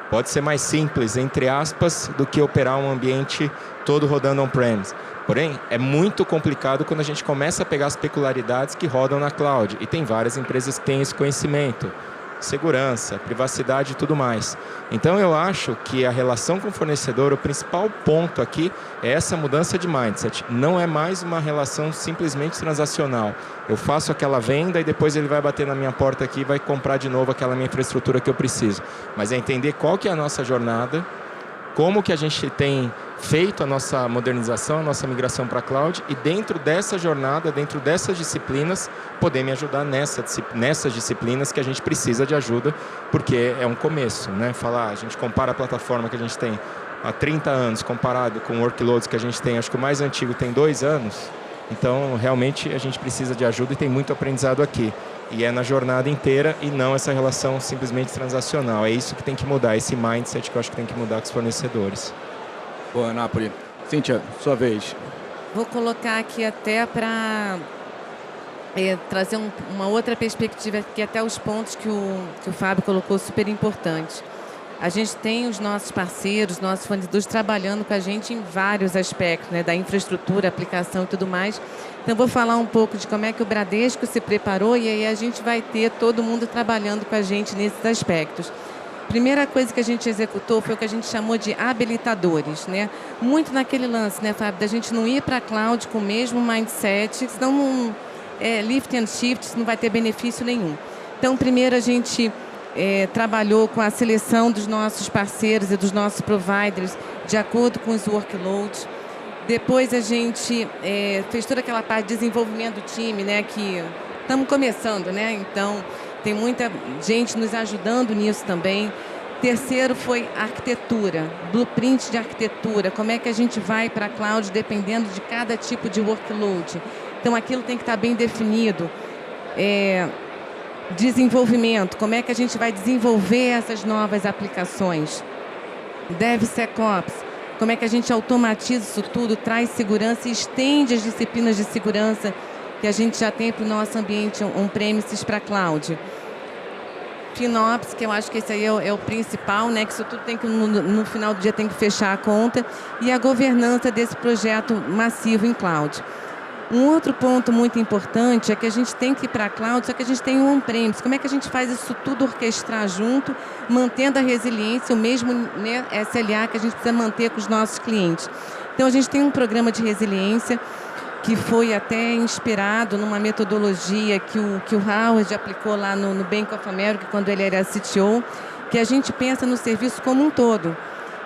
pode ser mais simples, entre aspas, do que operar um ambiente todo rodando on-premise. Porém, é muito complicado quando a gente começa a pegar as peculiaridades que rodam na cloud. E tem várias empresas que têm esse conhecimento. Segurança, privacidade e tudo mais. Então, eu acho que a relação com o fornecedor, o principal ponto aqui é essa mudança de mindset. Não é mais uma relação simplesmente transacional. Eu faço aquela venda e depois ele vai bater na minha porta aqui e vai comprar de novo aquela minha infraestrutura que eu preciso. Mas é entender qual que é a nossa jornada, como que a gente tem feito a nossa modernização, a nossa migração para a cloud e dentro dessa jornada, dentro dessas disciplinas, poder me ajudar nessas disciplinas que a gente precisa de ajuda, porque é um começo, né? A gente compara a plataforma que a gente tem há 30 anos comparado com workloads que a gente tem, acho que o mais antigo tem 2 anos, então realmente a gente precisa de ajuda e tem muito aprendizado aqui. E é na jornada inteira e não essa relação simplesmente transacional. É isso que tem que mudar, esse mindset que eu acho que tem que mudar com os fornecedores.
Boa, Napoli. Cíntia, sua vez.
Vou colocar aqui até para trazer uma outra perspectiva, aqui até os pontos que o Fábio colocou super importantes. A gente tem os nossos parceiros, nossos fornecedores trabalhando com a gente em vários aspectos, né, da infraestrutura, aplicação e tudo mais. Então, vou falar um pouco de como é que o Bradesco se preparou e aí a gente vai ter todo mundo trabalhando com a gente nesses aspectos. Primeira coisa que a gente executou foi o que a gente chamou de habilitadores, né? Muito naquele lance, né, Fábio, da gente não ir para a cloud com o mesmo mindset, senão lift and shift não vai ter benefício nenhum. Então, primeiro a gente trabalhou com a seleção dos nossos parceiros e dos nossos providers de acordo com os workloads. Depois a gente fez toda aquela parte de desenvolvimento do time, né, que estamos começando, né? Então tem muita gente nos ajudando nisso também. Terceiro foi arquitetura, blueprint de arquitetura, como é que a gente vai para a cloud dependendo de cada tipo de workload. Então aquilo tem que estar bem definido. Desenvolvimento, como é que a gente vai desenvolver essas novas aplicações. DevSecOps, como é que a gente automatiza isso tudo, traz segurança e estende as disciplinas de segurança que a gente já tem para o nosso ambiente on-premises para a cloud. FinOps, que eu acho que esse aí é o principal, né? Que isso tudo tem que, no final do dia, tem que fechar a conta. E a governança desse projeto massivo em cloud. Um outro ponto muito importante é que a gente tem que ir para a cloud, só que a gente tem um on-premise. Como é que a gente faz isso tudo orquestrar junto, mantendo a resiliência, o mesmo, né, SLA que a gente precisa manter com os nossos clientes. Então, a gente tem um programa de resiliência que foi até inspirado numa metodologia que o Howard aplicou lá no Bank of America, quando ele era CTO, que a gente pensa no serviço como um todo.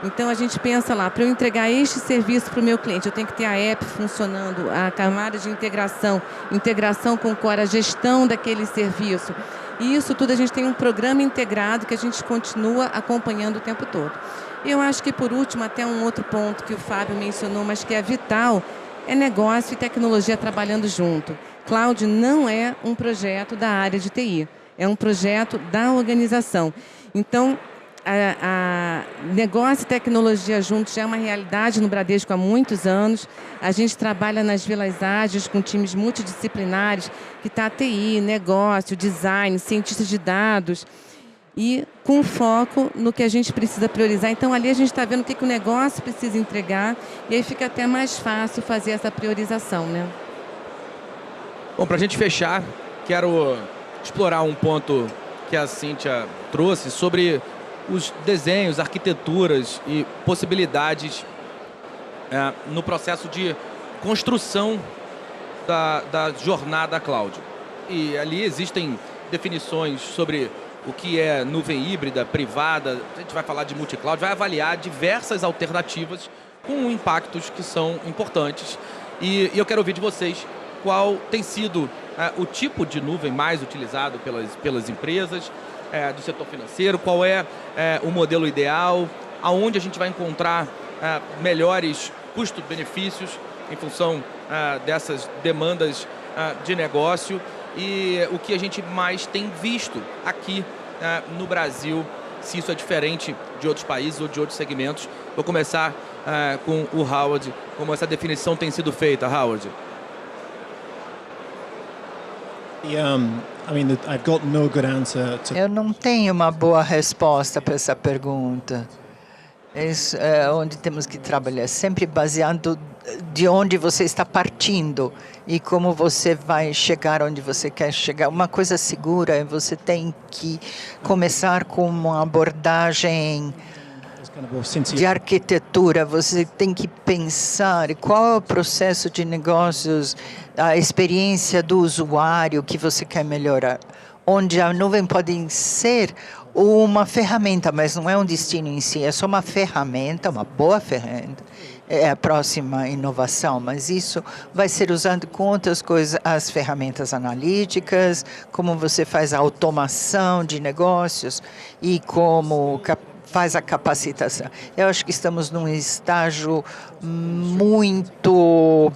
Então, a gente pensa lá, para eu entregar este serviço para o meu cliente, eu tenho que ter a app funcionando, a camada de integração com o core, a gestão daquele serviço. E isso tudo a gente tem um programa integrado que a gente continua acompanhando o tempo todo. Eu acho que, por último, até um outro ponto que o Fábio mencionou, mas que é vital, é negócio e tecnologia trabalhando junto. Cloud não é um projeto da área de TI, é um projeto da organização. Então, a negócio e tecnologia juntos já é uma realidade no Bradesco há muitos anos. A gente trabalha nas Vilas Ágeis com times multidisciplinares, que está TI, negócio, design, cientistas de dados, e com foco no que a gente precisa priorizar. Então, ali a gente está vendo o que o negócio precisa entregar, e aí fica até mais fácil fazer essa priorização, né?
Bom, para a gente fechar, quero explorar um ponto que a Cíntia trouxe sobre os desenhos, arquiteturas e possibilidades no processo de construção da jornada cloud. E ali existem definições sobre o que é nuvem híbrida, privada, a gente vai falar de multi-cloud, vai avaliar diversas alternativas com impactos que são importantes. E eu quero ouvir de vocês qual tem sido o tipo de nuvem mais utilizado pelas empresas, do setor financeiro, qual é o modelo ideal, aonde a gente vai encontrar melhores custos-benefícios em função dessas demandas de negócio, e o que a gente mais tem visto aqui no Brasil, se isso é diferente de outros países ou de outros segmentos. Vou começar com o Howard, como essa definição tem sido feita, Howard.
Eu não tenho uma boa resposta para essa pergunta. Isso é onde temos que trabalhar, sempre baseado de onde você está partindo e como você vai chegar onde você quer chegar. Uma coisa segura é você tem que começar com uma abordagem de arquitetura. Você tem que pensar qual é o processo de negócios, a experiência do usuário que você quer melhorar. Onde a nuvem pode ser uma ferramenta, mas não é um destino em si, é só uma ferramenta, uma boa ferramenta. É a próxima inovação, mas isso vai ser usado com outras coisas, as ferramentas analíticas, como você faz a automação de negócios e como faz a capacitação. Eu acho que estamos num estágio muito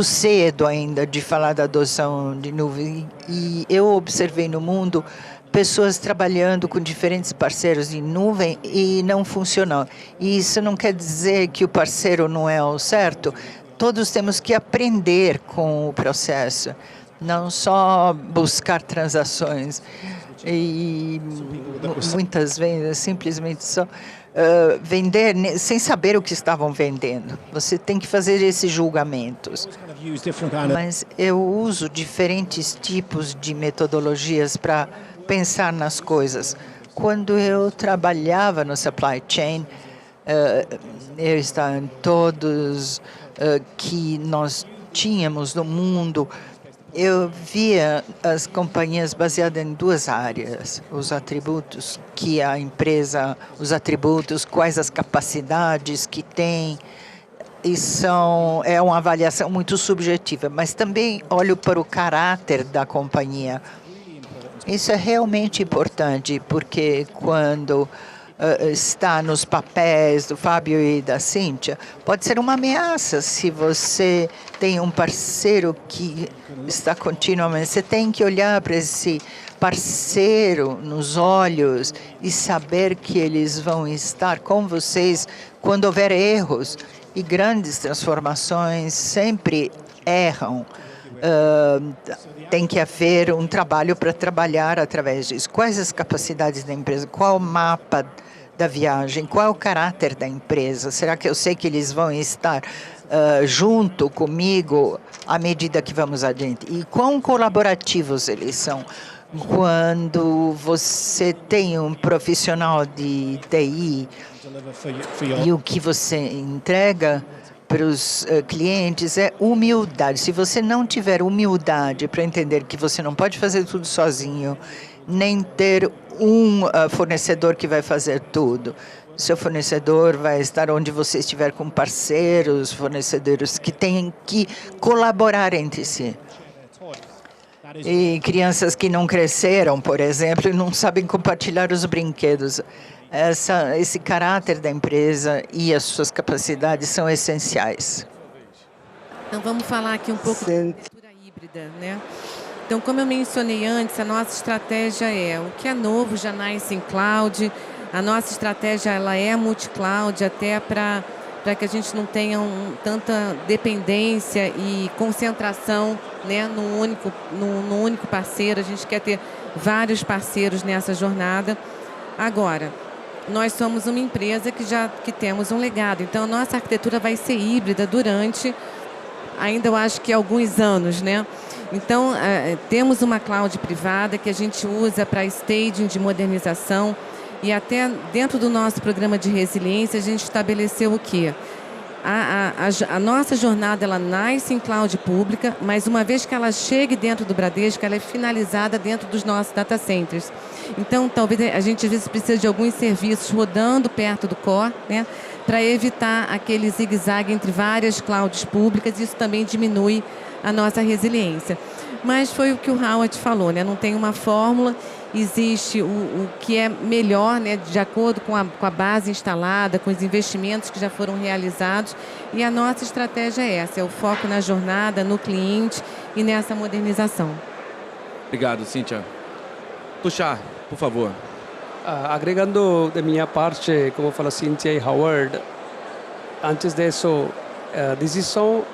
cedo ainda de falar da adoção de nuvem. E eu observei no mundo pessoas trabalhando com diferentes parceiros de nuvem e não funcionam. E isso não quer dizer que o parceiro não é o certo. Todos temos que aprender com o processo, não só buscar transações. E muitas vezes simplesmente só vender sem saber o que estavam vendendo. Você tem que fazer esses julgamentos. Mas eu uso diferentes tipos de metodologias para pensar nas coisas. Quando eu trabalhava no supply chain, eu estava em todos que nós tínhamos no mundo Eu via as companhias baseadas em duas áreas: os atributos que a empresa, quais as capacidades que tem, e é uma avaliação muito subjetiva, mas também olho para o caráter da companhia. Isso é realmente importante, porque quando está nos papéis do Fábio e da Cíntia, pode ser uma ameaça se você tem um parceiro que está continuamente. Você tem que olhar para esse parceiro nos olhos e saber que eles vão estar com vocês quando houver erros. E grandes transformações sempre erram. Tem que haver um trabalho para trabalhar através disso. Quais as capacidades da empresa? Qual o mapa da viagem? Qual é o caráter da empresa? Será que eu sei que eles vão estar junto comigo à medida que vamos adiante? E quão colaborativos eles são? Quando você tem um profissional de TI e o que você entrega para os clientes é humildade. Se você não tiver humildade para entender que você não pode fazer tudo sozinho, nem ter um fornecedor que vai fazer tudo. Seu fornecedor vai estar onde você estiver com parceiros, fornecedores que têm que colaborar entre si. E crianças que não cresceram, por exemplo, e não sabem compartilhar os brinquedos. Esse caráter da empresa e as suas capacidades são essenciais.
Então, vamos falar aqui um pouco da arquitetura híbrida, né? Então, como eu mencionei antes, a nossa estratégia é o que é novo já nasce em cloud. A nossa estratégia ela é multi-cloud, até para que a gente não tenha tanta dependência e concentração, né, no único parceiro. A gente quer ter vários parceiros nessa jornada. Agora, nós somos uma empresa que temos um legado. Então, a nossa arquitetura vai ser híbrida durante, ainda eu acho que alguns anos, né? Então, temos uma cloud privada que a gente usa para staging de modernização. E até dentro do nosso programa de resiliência, a gente estabeleceu o quê? A nossa jornada ela nasce em cloud pública, mas uma vez que ela chegue dentro do Bradesco, ela é finalizada dentro dos nossos data centers. Então, talvez a gente às vezes precise de alguns serviços rodando perto do core, né, para evitar aquele zigue-zague entre várias clouds públicas. Isso também diminui a nossa resiliência. Mas foi o que o Howard falou, né? Não tem uma fórmula, existe o que é melhor, né? De acordo com a base instalada, com os investimentos que já foram realizados. E a nossa estratégia é essa, é o foco na jornada, no cliente e nessa modernização.
Obrigado, Cíntia. Tushar, por favor.
Agregando de minha parte, como falou Cíntia e Howard, antes disso, a decisão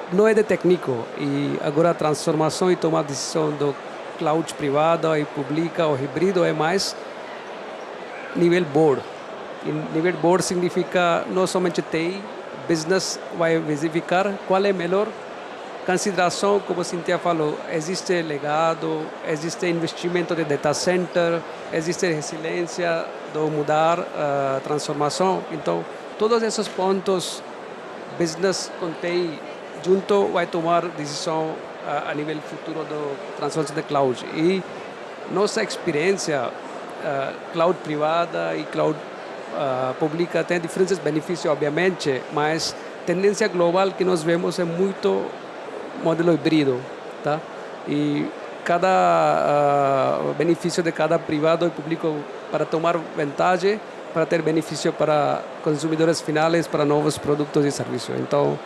não é de técnico, e agora a transformação e tomar decisão do cloud privada e pública ou híbrido é mais nível board. E nível board significa não somente TI, business vai verificar qual é a melhor consideração, como a Cíntia falou, existe legado, existe investimento de data center, existe resiliência de mudar a transformação. Então, todos esses pontos, business com TI, junto vai tomar decisão a nível futuro da transformação de cloud. E nossa experiência, cloud privada e cloud pública tem diferentes benefícios, obviamente, mas a tendência global que nós vemos é muito modelo híbrido, tá? E cada benefício de cada privado e público para tomar vantagem, para ter benefício para consumidores finais, para novos produtos e serviços. Então,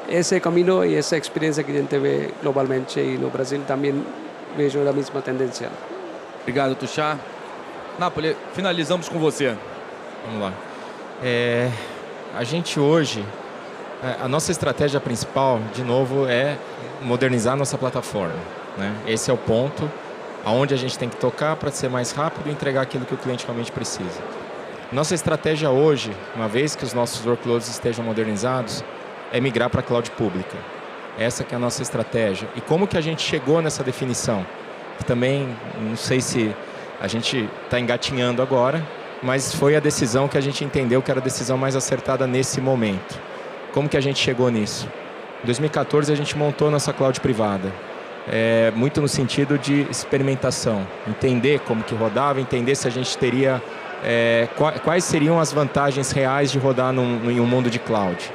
esse é o caminho e essa é a experiência que a gente vê globalmente, e no Brasil também vejo a mesma tendência.
Obrigado, Tushar. Napoli, finalizamos com você.
Vamos lá. A gente hoje, a nossa estratégia principal, de novo, é modernizar a nossa plataforma, né? Esse é o ponto aonde a gente tem que tocar para ser mais rápido e entregar aquilo que o cliente realmente precisa. Nossa estratégia hoje, uma vez que os nossos workloads estejam modernizados, é migrar para a cloud pública. Essa que é a nossa estratégia. E como que a gente chegou nessa definição? Que também, não sei se a gente está engatinhando agora, mas foi a decisão que a gente entendeu que era a decisão mais acertada nesse momento. Como que a gente chegou nisso? Em 2014 a gente montou nossa cloud privada. muito no sentido de experimentação, entender como que rodava, entender se a gente teria, quais seriam as vantagens reais de rodar em um mundo de cloud.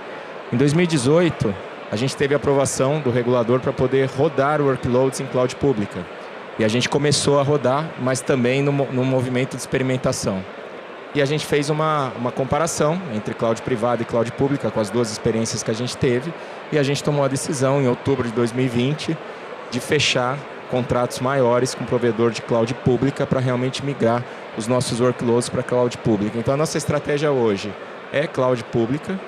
Em 2018, a gente teve a aprovação do regulador para poder rodar workloads em cloud pública. E a gente começou a rodar, mas também no movimento de experimentação. E a gente fez uma comparação entre cloud privada e cloud pública com as duas experiências que a gente teve. E a gente tomou a decisão, em outubro de 2020, de fechar contratos maiores com o provedor de cloud pública para realmente migrar os nossos workloads para cloud pública. Então, a nossa estratégia hoje é cloud pública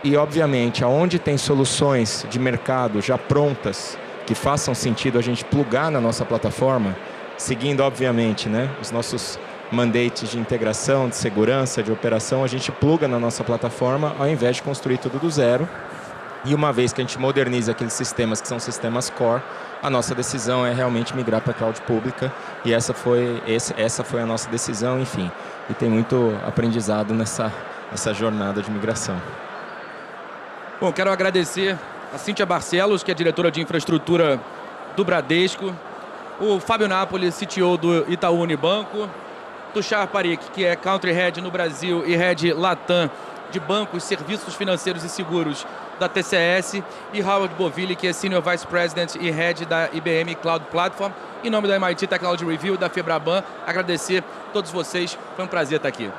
e, obviamente, aonde tem soluções de mercado já prontas que façam sentido a gente plugar na nossa plataforma, seguindo, obviamente, né, os nossos mandates de integração, de segurança, de operação, a gente pluga na nossa plataforma ao invés de construir tudo do zero. E uma vez que a gente moderniza aqueles sistemas que são sistemas core, a nossa decisão é realmente migrar para a cloud pública e essa foi a nossa decisão, enfim. E tem muito aprendizado nessa jornada de migração.
Bom, quero agradecer a Cíntia Barcelos, que é diretora de infraestrutura do Bradesco, o Fábio Napoli, CTO do Itaú Unibanco, Tushar Parikh, que é Country Head no Brasil e Head Latam de bancos, serviços financeiros e seguros da TCS, e Howard Bovili, que é Senior Vice President e Head da IBM Cloud Platform. Em nome da MIT Technology Review, da Febraban, agradecer a todos vocês. Foi um prazer estar aqui.